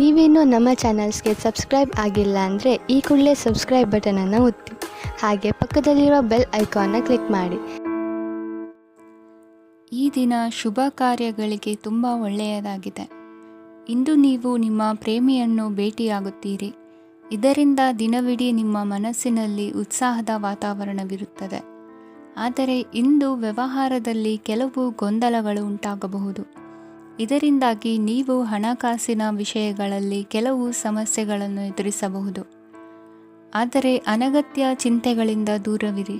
ನೀವೇನೂ ನಮ್ಮ ಚಾನಲ್ಸ್ಗೆ ಸಬ್ಸ್ಕ್ರೈಬ್ ಆಗಿಲ್ಲ ಅಂದರೆ ಈ ಕೂಡಲೇ ಸಬ್ಸ್ಕ್ರೈಬ್ ಬಟನನ್ನು ಒತ್ತಿ, ಹಾಗೆ ಪಕ್ಕದಲ್ಲಿರುವ ಬೆಲ್ ಐಕಾನ್ನ ಕ್ಲಿಕ್ ಮಾಡಿ. ಈ ದಿನ ಶುಭ ಕಾರ್ಯಗಳಿಗೆ ತುಂಬ ಒಳ್ಳೆಯದಾಗಿದೆ. ಇಂದು ನೀವು ನಿಮ್ಮ ಪ್ರೇಮಿಯನ್ನು ಭೇಟಿಯಾಗುತ್ತೀರಿ. ಇದರಿಂದ ದಿನವಿಡೀ ನಿಮ್ಮ ಮನಸ್ಸಿನಲ್ಲಿ ಉತ್ಸಾಹದ ವಾತಾವರಣವಿರುತ್ತದೆ. ಆದರೆ ಇಂದು ವ್ಯವಹಾರದಲ್ಲಿ ಕೆಲವು ಗೊಂದಲಗಳು ಉಂಟಾಗಬಹುದು. ಇದರಿಂದಾಗಿ ನೀವು ಹಣಕಾಸಿನ ವಿಷಯಗಳಲ್ಲಿ ಕೆಲವು ಸಮಸ್ಯೆಗಳನ್ನು ಎದುರಿಸಬಹುದು. ಆದರೆ ಅನಗತ್ಯ ಚಿಂತೆಗಳಿಂದ ದೂರವಿರಿ.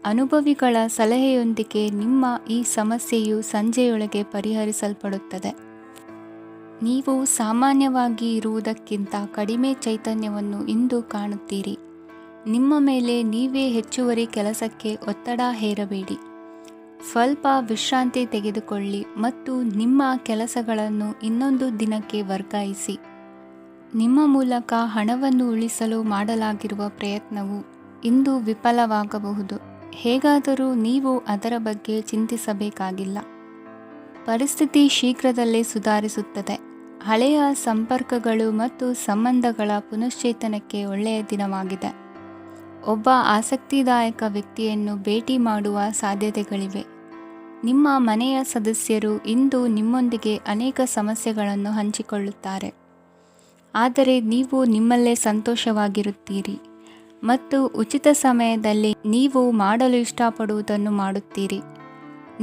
ಅನುಭವಿಗಳ ಸಲಹೆಯೊಂದಿಗೆ ನಿಮ್ಮ ಈ ಸಮಸ್ಯೆಯು ಸಂಜೆಯೊಳಗೆ ಪರಿಹರಿಸಲ್ಪಡುತ್ತದೆ. ನೀವು ಸಾಮಾನ್ಯವಾಗಿ ಇರುವುದಕ್ಕಿಂತ ಕಡಿಮೆ ಚೈತನ್ಯವನ್ನು ಇಂದು ಕಾಣುತ್ತೀರಿ. ನಿಮ್ಮ ಮೇಲೆ ನೀವೇ ಹೆಚ್ಚುವರಿ ಕೆಲಸಕ್ಕೆ ಒತ್ತಡ ಹೇರಬೇಡಿ. ಸ್ವಲ್ಪ ವಿಶ್ರಾಂತಿ ತೆಗೆದುಕೊಳ್ಳಿ ಮತ್ತು ನಿಮ್ಮ ಕೆಲಸಗಳನ್ನು ಇನ್ನೊಂದು ದಿನಕ್ಕೆ ವರ್ಗಾಯಿಸಿ. ನಿಮ್ಮ ಮೂಲಕ ಹಣವನ್ನು ಉಳಿಸಲು ಮಾಡಲಾಗಿರುವ ಪ್ರಯತ್ನವು ಇಂದು ವಿಫಲವಾಗಬಹುದು. ಹೇಗಾದರೂ ನೀವು ಅದರ ಬಗ್ಗೆ ಚಿಂತಿಸಬೇಕಾಗಿಲ್ಲ. ಪರಿಸ್ಥಿತಿ ಶೀಘ್ರದಲ್ಲೇ ಸುಧಾರಿಸುತ್ತದೆ. ಹಳೆಯ ಸಂಪರ್ಕಗಳು ಮತ್ತು ಸಂಬಂಧಗಳ ಪುನಶ್ಚೇತನಕ್ಕೆ ಒಳ್ಳೆಯ ದಿನವಾಗಿದೆ. ಒಬ್ಬ ಆಸಕ್ತಿದಾಯಕ ವ್ಯಕ್ತಿಯನ್ನು ಭೇಟಿ ಮಾಡುವ ಸಾಧ್ಯತೆಗಳಿವೆ. ನಿಮ್ಮ ಮನೆಯ ಸದಸ್ಯರು ಇಂದು ನಿಮ್ಮೊಂದಿಗೆ ಅನೇಕ ಸಮಸ್ಯೆಗಳನ್ನು ಹಂಚಿಕೊಳ್ಳುತ್ತಾರೆ. ಆದರೆ ನೀವು ನಿಮ್ಮಲ್ಲೇ ಸಂತೋಷವಾಗಿರುತ್ತೀರಿ ಮತ್ತು ಉಚಿತ ಸಮಯದಲ್ಲಿ ನೀವು ಮಾಡಲು ಇಷ್ಟಪಡುವುದನ್ನು ಮಾಡುತ್ತೀರಿ.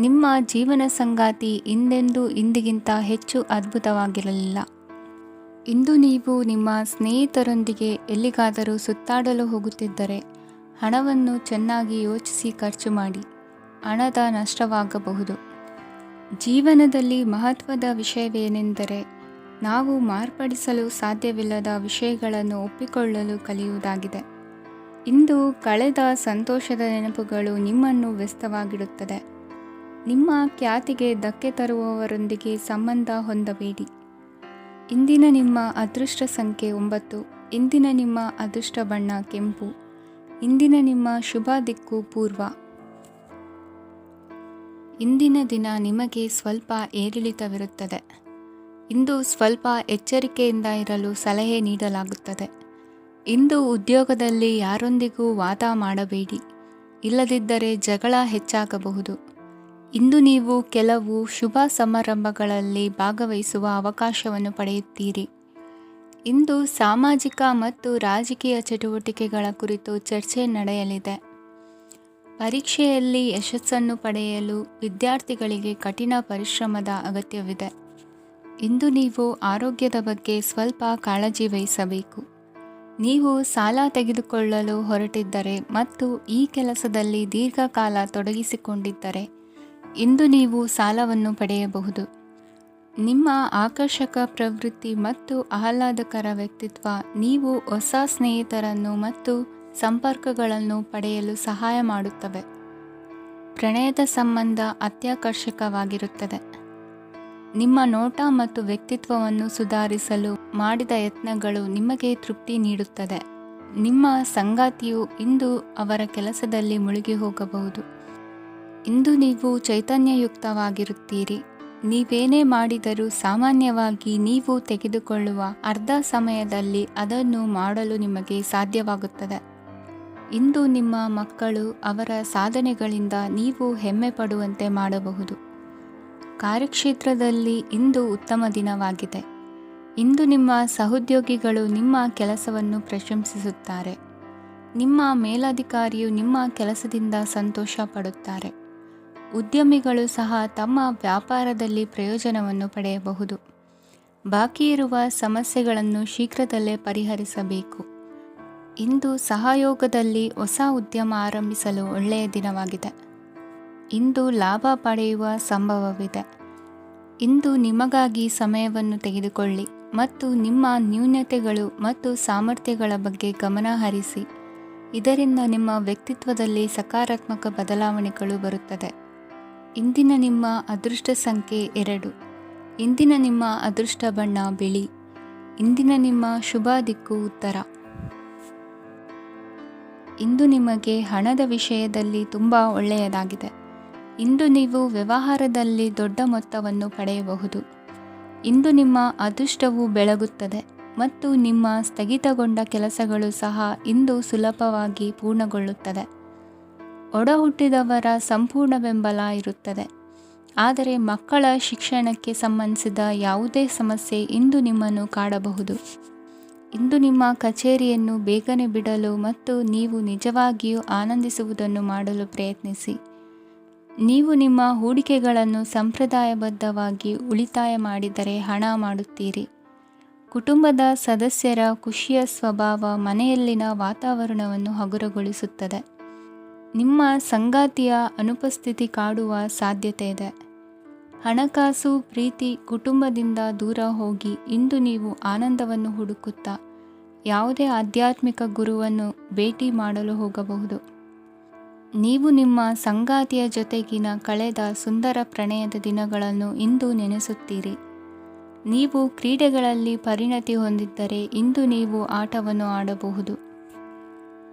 ನಿಮ್ಮ ಜೀವನ ಸಂಗಾತಿ ಇಂದೆಂದೂ ಇಂದಿಗಿಂತ ಹೆಚ್ಚು ಅದ್ಭುತವಾಗಿರಲಿಲ್ಲ. ಇಂದು ನೀವು ನಿಮ್ಮ ಸ್ನೇಹಿತರೊಂದಿಗೆ ಎಲ್ಲಿಗಾದರೂ ಸುತ್ತಾಡಲು ಹೋಗುತ್ತಿದ್ದರೆ ಹಣವನ್ನು ಚೆನ್ನಾಗಿ ಯೋಚಿಸಿ ಖರ್ಚು ಮಾಡಿ. ಹಣದ ನಷ್ಟವಾಗಬಹುದು. ಜೀವನದಲ್ಲಿ ಮಹತ್ವದ ವಿಷಯವೇನೆಂದರೆ ನಾವು ಮಾರ್ಪಡಿಸಲು ಸಾಧ್ಯವಿಲ್ಲದ ವಿಷಯಗಳನ್ನು ಒಪ್ಪಿಕೊಳ್ಳಲು ಕಲಿಯುವುದಾಗಿದೆ. ಇಂದು ಕಳೆದ ಸಂತೋಷದ ನೆನಪುಗಳು ನಿಮ್ಮನ್ನು ವ್ಯಸ್ತವಾಗಿಡುತ್ತದೆ. ನಿಮ್ಮ ಖ್ಯಾತಿಗೆ ಧಕ್ಕೆ ತರುವವರೊಂದಿಗೆ ಸಂಬಂಧ ಹೊಂದಬೇಡಿ. ಇಂದಿನ ನಿಮ್ಮ ಅದೃಷ್ಟ ಸಂಖ್ಯೆ 9. ಇಂದಿನ ನಿಮ್ಮ ಅದೃಷ್ಟ ಬಣ್ಣ ಕೆಂಪು. ಇಂದಿನ ನಿಮ್ಮ ಶುಭ ದಿಕ್ಕು ಪೂರ್ವ. ಇಂದಿನ ದಿನ ನಿಮಗೆ ಸ್ವಲ್ಪ ಏರಿಳಿತವಿರುತ್ತದೆ. ಇಂದು ಸ್ವಲ್ಪ ಎಚ್ಚರಿಕೆಯಿಂದ ಇರಲು ಸಲಹೆ ನೀಡಲಾಗುತ್ತದೆ. ಇಂದು ಉದ್ಯೋಗದಲ್ಲಿ ಯಾರೊಂದಿಗೂ ವಾದ ಮಾಡಬೇಡಿ, ಇಲ್ಲದಿದ್ದರೆ ಜಗಳ ಹೆಚ್ಚಾಗಬಹುದು. ಇಂದು ನೀವು ಕೆಲವು ಶುಭ ಸಮಾರಂಭಗಳಲ್ಲಿ ಭಾಗವಹಿಸುವ ಅವಕಾಶವನ್ನು ಪಡೆಯುತ್ತೀರಿ. ಇಂದು ಸಾಮಾಜಿಕ ಮತ್ತು ರಾಜಕೀಯ ಚಟುವಟಿಕೆಗಳ ಕುರಿತು ಚರ್ಚೆ ನಡೆಯಲಿದೆ. ಪರೀಕ್ಷೆಯಲ್ಲಿ ಯಶಸ್ಸನ್ನು ಪಡೆಯಲು ವಿದ್ಯಾರ್ಥಿಗಳಿಗೆ ಕಠಿಣ ಪರಿಶ್ರಮದ ಅಗತ್ಯವಿದೆ. ಇಂದು ನೀವು ಆರೋಗ್ಯದ ಬಗ್ಗೆ ಸ್ವಲ್ಪ ಕಾಳಜಿ ವಹಿಸಬೇಕು. ನೀವು ಸಾಲ ತೆಗೆದುಕೊಳ್ಳಲು ಹೊರಟಿದ್ದರೆ ಮತ್ತು ಈ ಕೆಲಸದಲ್ಲಿ ದೀರ್ಘಕಾಲ ತೊಡಗಿಸಿಕೊಂಡಿದ್ದರೆ ಇಂದು ನೀವು ಸಾಲವನ್ನು ಪಡೆಯಬಹುದು. ನಿಮ್ಮ ಆಕರ್ಷಕ ಪ್ರವೃತ್ತಿ ಮತ್ತು ಆಹ್ಲಾದಕರ ವ್ಯಕ್ತಿತ್ವ ನೀವು ಹೊಸ ಸ್ನೇಹಿತರನ್ನು ಮತ್ತು ಸಂಪರ್ಕಗಳನ್ನು ಪಡೆಯಲು ಸಹಾಯ ಮಾಡುತ್ತವೆ. ಪ್ರಣಯದ ಸಂಬಂಧ ಅತ್ಯಾಕರ್ಷಕವಾಗಿರುತ್ತದೆ. ನಿಮ್ಮ ನೋಟ ಮತ್ತು ವ್ಯಕ್ತಿತ್ವವನ್ನು ಸುಧಾರಿಸಲು ಮಾಡಿದ ಯತ್ನಗಳು ನಿಮಗೆ ತೃಪ್ತಿ ನೀಡುತ್ತದೆ. ನಿಮ್ಮ ಸಂಗಾತಿಯು ಇಂದು ಅವರ ಕೆಲಸದಲ್ಲಿ ಮುಳುಗಿ ಹೋಗಬಹುದು. ಇಂದು ನೀವು ಚೈತನ್ಯಯುಕ್ತವಾಗಿರುತ್ತೀರಿ. ನೀವೇನೇ ಮಾಡಿದರೂ ಸಾಮಾನ್ಯವಾಗಿ ನೀವು ತೆಗೆದುಕೊಳ್ಳುವ ಅರ್ಧ ಸಮಯದಲ್ಲಿ ಅದನ್ನು ಮಾಡಲು ನಿಮಗೆ ಸಾಧ್ಯವಾಗುತ್ತದೆ. ಇಂದು ನಿಮ್ಮ ಮಕ್ಕಳು ಅವರ ಸಾಧನೆಗಳಿಂದ ನೀವು ಹೆಮ್ಮೆ ಪಡುವಂತೆ ಮಾಡಬಹುದು. ಕಾರ್ಯಕ್ಷೇತ್ರದಲ್ಲಿ ಇಂದು ಉತ್ತಮ ದಿನವಾಗಿದೆ. ಇಂದು ನಿಮ್ಮ ಸಹೋದ್ಯೋಗಿಗಳು ನಿಮ್ಮ ಕೆಲಸವನ್ನು ಪ್ರಶಂಸಿಸುತ್ತಾರೆ. ನಿಮ್ಮ ಮೇಲಧಿಕಾರಿಯು ನಿಮ್ಮ ಕೆಲಸದಿಂದ ಸಂತೋಷ ಪಡುತ್ತಾರೆ. ಉದ್ಯಮಿಗಳು ಸಹ ತಮ್ಮ ವ್ಯಾಪಾರದಲ್ಲಿ ಪ್ರಯೋಜನವನ್ನು ಪಡೆಯಬಹುದು. ಬಾಕಿ ಇರುವ ಸಮಸ್ಯೆಗಳನ್ನು ಶೀಘ್ರದಲ್ಲೇ ಪರಿಹರಿಸಬೇಕು. ಇಂದು ಸಹಯೋಗದಲ್ಲಿ ಹೊಸ ಉದ್ಯಮ ಆರಂಭಿಸಲು ಒಳ್ಳೆಯ ದಿನವಾಗಿದೆ. ಇಂದು ಲಾಭ ಪಡೆಯುವ ಸಂಭವವಿದೆ. ಇಂದು ನಿಮಗಾಗಿ ಸಮಯವನ್ನು ತೆಗೆದುಕೊಳ್ಳಿ ಮತ್ತು ನಿಮ್ಮ ನ್ಯೂನತೆಗಳು ಮತ್ತು ಸಾಮರ್ಥ್ಯಗಳ ಬಗ್ಗೆ ಗಮನ ಹರಿಸಿ. ಇದರಿಂದ ನಿಮ್ಮ ವ್ಯಕ್ತಿತ್ವದಲ್ಲಿ ಸಕಾರಾತ್ಮಕ ಬದಲಾವಣೆಗಳು ಬರುತ್ತದೆ. ಇಂದಿನ ನಿಮ್ಮ ಅದೃಷ್ಟ ಸಂಖ್ಯೆ 2. ಇಂದಿನ ನಿಮ್ಮ ಅದೃಷ್ಟ ಬಣ್ಣ ಬಿಳಿ. ಇಂದಿನ ನಿಮ್ಮ ಶುಭ ದಿಕ್ಕು ಉತ್ತರ. ಇಂದು ನಿಮಗೆ ಹಣದ ವಿಷಯದಲ್ಲಿ ತುಂಬ ಒಳ್ಳೆಯದಾಗಿದೆ. ಇಂದು ನೀವು ವ್ಯವಹಾರದಲ್ಲಿ ದೊಡ್ಡ ಮೊತ್ತವನ್ನು ಪಡೆಯಬಹುದು. ಇಂದು ನಿಮ್ಮ ಅದೃಷ್ಟವು ಬೆಳಗುತ್ತದೆ ಮತ್ತು ನಿಮ್ಮ ಸ್ಥಗಿತಗೊಂಡ ಕೆಲಸಗಳು ಸಹ ಇಂದು ಸುಲಭವಾಗಿ ಪೂರ್ಣಗೊಳ್ಳುತ್ತದೆ. ಒಡಹುಟ್ಟಿದವರ ಸಂಪೂರ್ಣ ಬೆಂಬಲ ಇರುತ್ತದೆ. ಆದರೆ ಮಕ್ಕಳ ಶಿಕ್ಷಣಕ್ಕೆ ಸಂಬಂಧಿಸಿದ ಯಾವುದೇ ಸಮಸ್ಯೆ ಇಂದು ನಿಮ್ಮನ್ನು ಕಾಡಬಹುದು. ಇಂದು ನಿಮ್ಮ ಕಚೇರಿಯನ್ನು ಬೇಗನೆ ಬಿಡಲು ಮತ್ತು ನೀವು ನಿಜವಾಗಿಯೂ ಆನಂದಿಸುವುದನ್ನು ಮಾಡಲು ಪ್ರಯತ್ನಿಸಿ. ನೀವು ನಿಮ್ಮ ಹೂಡಿಕೆಗಳನ್ನು ಸಂಪ್ರದಾಯಬದ್ಧವಾಗಿ ಉಳಿತಾಯ ಮಾಡಿದರೆ ಹಣ ಮಾಡುತ್ತೀರಿ. ಕುಟುಂಬದ ಸದಸ್ಯರ ಖುಷಿಯ ಸ್ವಭಾವ ಮನೆಯಲ್ಲಿನ ವಾತಾವರಣವನ್ನು ಹಗುರಗೊಳಿಸುತ್ತದೆ. ನಿಮ್ಮ ಸಂಗಾತಿಯ ಅನುಪಸ್ಥಿತಿ ಕಾಡುವ ಸಾಧ್ಯತೆ ಇದೆ. ಹಣಕಾಸು, ಪ್ರೀತಿ, ಕುಟುಂಬದಿಂದ ದೂರ ಹೋಗಿ ಇಂದು ನೀವು ಆನಂದವನ್ನು ಹುಡುಕುತ್ತಾ ಯಾವುದೇ ಆಧ್ಯಾತ್ಮಿಕ ಗುರುವನ್ನು ಭೇಟಿ ಮಾಡಲು ಹೋಗಬಹುದು. ನೀವು ನಿಮ್ಮ ಸಂಗಾತಿಯ ಜೊತೆಗಿನ ಕಳೆದ ಸುಂದರ ಪ್ರಣಯದ ದಿನಗಳನ್ನು ಇಂದು ನೆನೆಸುತ್ತೀರಿ. ನೀವು ಕ್ರೀಡೆಗಳಲ್ಲಿ ಪರಿಣತಿ ಹೊಂದಿದ್ದರೆ ಇಂದು ನೀವು ಆಟವನ್ನು ಆಡಬಹುದು.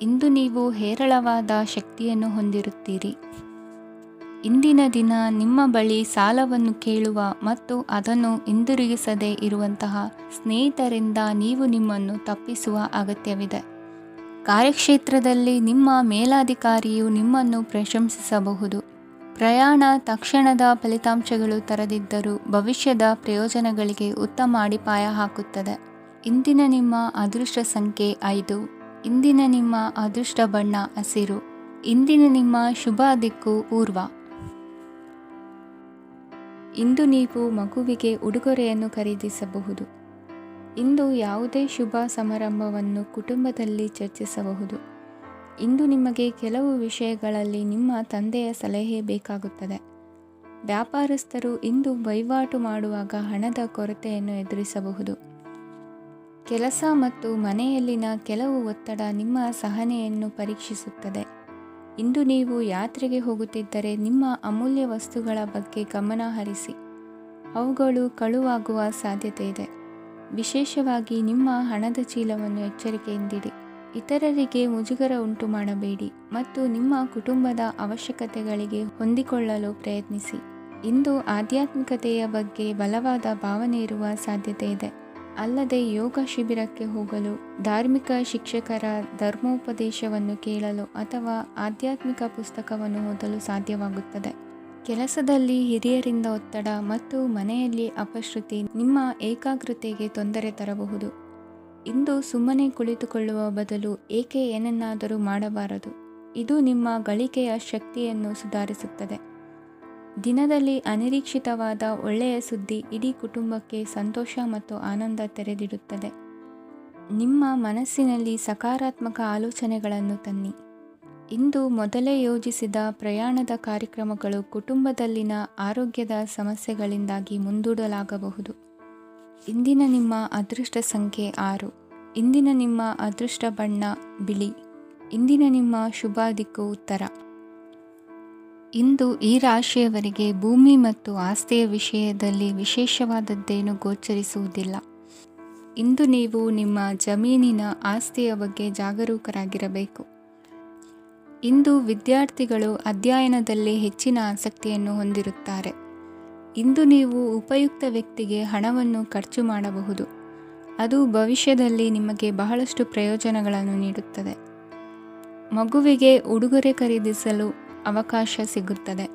ಇಂದು ನೀವು ಹೇರಳವಾದ ಶಕ್ತಿಯನ್ನು ಹೊಂದಿರುತ್ತೀರಿ. ಇಂದಿನ ದಿನ ನಿಮ್ಮ ಬಳಿ ಸಾಲವನ್ನು ಕೇಳುವ ಮತ್ತು ಅದನ್ನು ಹಿಂದಿರುಗಿಸದೇ ಇರುವಂತಹ ಸ್ನೇಹಿತರಿಂದ ನೀವು ನಿಮ್ಮನ್ನು ತಪ್ಪಿಸುವ ಅಗತ್ಯವಿದೆ. ಕಾರ್ಯಕ್ಷೇತ್ರದಲ್ಲಿ ನಿಮ್ಮ ಮೇಲಾಧಿಕಾರಿಯು ನಿಮ್ಮನ್ನು ಪ್ರಶಂಸಿಸಬಹುದು. ಪ್ರಯಾಣ ತಕ್ಷಣದ ಫಲಿತಾಂಶಗಳು ತರದಿದ್ದರೂ ಭವಿಷ್ಯದ ಪ್ರಯೋಜನಗಳಿಗೆ ಉತ್ತಮ ಅಡಿಪಾಯ ಹಾಕುತ್ತದೆ. ಇಂದಿನ ನಿಮ್ಮ ಅದೃಷ್ಟ ಸಂಖ್ಯೆ 5. ಇಂದಿನ ನಿಮ್ಮ ಅದೃಷ್ಟ ಬಣ್ಣ ಹಸಿರು. ಇಂದಿನ ನಿಮ್ಮ ಶುಭ ದಿಕ್ಕು ಪೂರ್ವ. ಇಂದು ನೀವು ಮಗುವಿಗೆ ಉಡುಗೊರೆಯನ್ನು ಖರೀದಿಸಬಹುದು. ಇಂದು ಯಾವುದೇ ಶುಭ ಸಮಾರಂಭವನ್ನು ಕುಟುಂಬದಲ್ಲಿ ಚರ್ಚಿಸಬಹುದು. ಇಂದು ನಿಮಗೆ ಕೆಲವು ವಿಷಯಗಳಲ್ಲಿ ನಿಮ್ಮ ತಂದೆಯ ಸಲಹೆ ಬೇಕಾಗುತ್ತದೆ. ವ್ಯಾಪಾರಸ್ಥರು ಇಂದು ವಹಿವಾಟು ಮಾಡುವಾಗ ಹಣದ ಕೊರತೆಯನ್ನು ಎದುರಿಸಬಹುದು. ಕೆಲಸ ಮತ್ತು ಮನೆಯಲ್ಲಿನ ಕೆಲವು ಒತ್ತಡ ನಿಮ್ಮ ಸಹನೆಯನ್ನು ಪರೀಕ್ಷಿಸುತ್ತದೆ. ಇಂದು ನೀವು ಯಾತ್ರೆಗೆ ಹೋಗುತ್ತಿದ್ದರೆ ನಿಮ್ಮ ಅಮೂಲ್ಯ ವಸ್ತುಗಳ ಬಗ್ಗೆ ಗಮನ ಹರಿಸಿ. ಅವುಗಳು ಕಳುವಾಗುವ ಸಾಧ್ಯತೆ ಇದೆ. ವಿಶೇಷವಾಗಿ ನಿಮ್ಮ ಹಣದ ಚೀಲವನ್ನು ಎಚ್ಚರಿಕೆಯಿಂದಿಡಿ. ಇತರರಿಗೆ ಮುಜುಗರ ಉಂಟು ಮಾಡಬೇಡಿ ಮತ್ತು ನಿಮ್ಮ ಕುಟುಂಬದ ಅವಶ್ಯಕತೆಗಳಿಗೆ ಹೊಂದಿಕೊಳ್ಳಲು ಪ್ರಯತ್ನಿಸಿ. ಇಂದು ಆಧ್ಯಾತ್ಮಿಕತೆಯ ಬಗ್ಗೆ ಬಲವಾದ ಭಾವನೆ ಇರುವ ಸಾಧ್ಯತೆ ಇದೆ. ಅಲ್ಲದೆ ಯೋಗ ಶಿಬಿರಕ್ಕೆ ಹೋಗಲು, ಧಾರ್ಮಿಕ ಶಿಕ್ಷಕರ ಧರ್ಮೋಪದೇಶವನ್ನು ಕೇಳಲು ಅಥವಾ ಆಧ್ಯಾತ್ಮಿಕ ಪುಸ್ತಕವನ್ನು ಓದಲು ಸಾಧ್ಯವಾಗುತ್ತದೆ. ಕೆಲಸದಲ್ಲಿ ಹಿರಿಯರಿಂದ ಒತ್ತಡ ಮತ್ತು ಮನೆಯಲ್ಲಿ ಅಪಶ್ರುತಿ ನಿಮ್ಮ ಏಕಾಗ್ರತೆಗೆ ತೊಂದರೆ ತರಬಹುದು. ಇಂದು ಸುಮ್ಮನೆ ಕುಳಿತುಕೊಳ್ಳುವ ಬದಲು ಏಕೆ ಏನನ್ನಾದರೂ ಮಾಡಬಾರದು. ಇದು ನಿಮ್ಮ ಗಳಿಕೆಯ ಶಕ್ತಿಯನ್ನು ಸುಧಾರಿಸುತ್ತದೆ. ದಿನದಲ್ಲಿ ಅನಿರೀಕ್ಷಿತವಾದ ಒಳ್ಳೆಯ ಸುದ್ದಿ ಇಡೀ ಕುಟುಂಬಕ್ಕೆ ಸಂತೋಷ ಮತ್ತು ಆನಂದ ತೆರೆದಿಡುತ್ತದೆ. ನಿಮ್ಮ ಮನಸ್ಸಿನಲ್ಲಿ ಸಕಾರಾತ್ಮಕ ಆಲೋಚನೆಗಳನ್ನು ತನ್ನಿ. ಇಂದು ಮೊದಲೇ ಯೋಜಿಸಿದ ಪ್ರಯಾಣದ ಕಾರ್ಯಕ್ರಮಗಳು ಕುಟುಂಬದಲ್ಲಿನ ಆರೋಗ್ಯದ ಸಮಸ್ಯೆಗಳಿಂದಾಗಿ ಮುಂದೂಡಲಾಗಬಹುದು. ಇಂದಿನ ನಿಮ್ಮ ಅದೃಷ್ಟ ಸಂಖ್ಯೆ 6. ಇಂದಿನ ನಿಮ್ಮ ಅದೃಷ್ಟ ಬಣ್ಣ ಬಿಳಿ. ಇಂದಿನ ನಿಮ್ಮ ಶುಭ ದಿಕ್ಕು ಉತ್ತರ. ಇಂದು ಈ ರಾಶಿಯವರಿಗೆ ಭೂಮಿ ಮತ್ತು ಆಸ್ತಿಯ ವಿಷಯದಲ್ಲಿ ವಿಶೇಷವಾದದ್ದೇನು ಗೋಚರಿಸುವುದಿಲ್ಲ. ಇಂದು ನೀವು ನಿಮ್ಮ ಜಮೀನಿನ ಆಸ್ತಿಯ ಬಗ್ಗೆ ಜಾಗರೂಕರಾಗಿರಬೇಕು. ಇಂದು ವಿದ್ಯಾರ್ಥಿಗಳು ಅಧ್ಯಯನದಲ್ಲಿ ಹೆಚ್ಚಿನ ಆಸಕ್ತಿಯನ್ನು ಹೊಂದಿರುತ್ತಾರೆ. ಇಂದು ನೀವು ಉಪಯುಕ್ತ ವ್ಯಕ್ತಿಗೆ ಹಣವನ್ನು ಖರ್ಚು ಮಾಡಬಹುದು. ಅದು ಭವಿಷ್ಯದಲ್ಲಿ ನಿಮಗೆ ಬಹಳಷ್ಟು ಪ್ರಯೋಜನಗಳನ್ನು ನೀಡುತ್ತದೆ. ಮಗುವಿಗೆ ಉಡುಗೊರೆ ಖರೀದಿಸಲು ಅವಕಾಶ ಸಿಗುತ್ತದೆ.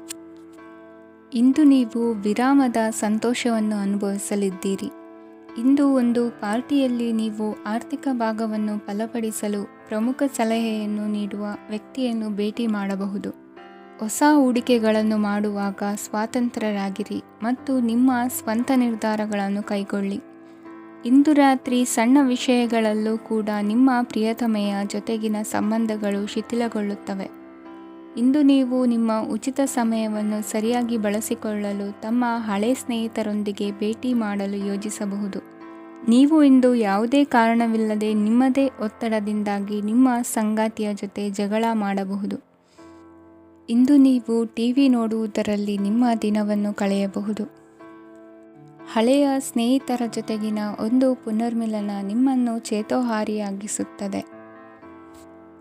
ಇಂದು ನೀವು ವಿರಾಮದ ಸಂತೋಷವನ್ನು ಅನುಭವಿಸಲಿದ್ದೀರಿ. ಇಂದು ಒಂದು ಪಾರ್ಟಿಯಲ್ಲಿ ನೀವು ಆರ್ಥಿಕ ಭಾಗವನ್ನು ಬಲಪಡಿಸಲು ಪ್ರಮುಖ ಸಲಹೆಯನ್ನು ನೀಡುವ ವ್ಯಕ್ತಿಯನ್ನು ಭೇಟಿ ಮಾಡಬಹುದು. ಹೊಸ ಹೂಡಿಕೆಗಳನ್ನು ಮಾಡುವಾಗ ಸ್ವತಂತ್ರರಾಗಿರಿ ಮತ್ತು ನಿಮ್ಮ ಸ್ವಂತ ನಿರ್ಧಾರಗಳನ್ನು ಕೈಗೊಳ್ಳಿ. ಇಂದು ರಾತ್ರಿ ಸಣ್ಣ ವಿಷಯಗಳಲ್ಲೂ ಕೂಡ ನಿಮ್ಮ ಪ್ರಿಯತಮೆಯ ಜೊತೆಗಿನ ಸಂಬಂಧಗಳು ಶಿಥಿಲಗೊಳ್ಳುತ್ತವೆ. ಇಂದು ನೀವು ನಿಮ್ಮ ಉಚಿತ ಸಮಯವನ್ನು ಸರಿಯಾಗಿ ಬಳಸಿಕೊಳ್ಳಲು ತಮ್ಮ ಹಳೆ ಸ್ನೇಹಿತರೊಂದಿಗೆ ಭೇಟಿ ಮಾಡಲು ಯೋಜಿಸಬಹುದು. ನೀವು ಇಂದು ಯಾವುದೇ ಕಾರಣವಿಲ್ಲದೆ ನಿಮ್ಮದೇ ಒತ್ತಡದಿಂದಾಗಿ ನಿಮ್ಮ ಸಂಗಾತಿಯ ಜೊತೆ ಜಗಳ ಮಾಡಬಹುದು. ಇಂದು ನೀವು ಟಿವಿ ನೋಡುವುದರಲ್ಲಿ ನಿಮ್ಮ ದಿನವನ್ನು ಕಳೆಯಬಹುದು. ಹಳೆಯ ಸ್ನೇಹಿತರ ಜೊತೆಗಿನ ಒಂದು ಪುನರ್ಮಿಲನ ನಿಮ್ಮನ್ನು ಚೇತೋಹಾರಿಯಾಗಿಸುತ್ತದೆ.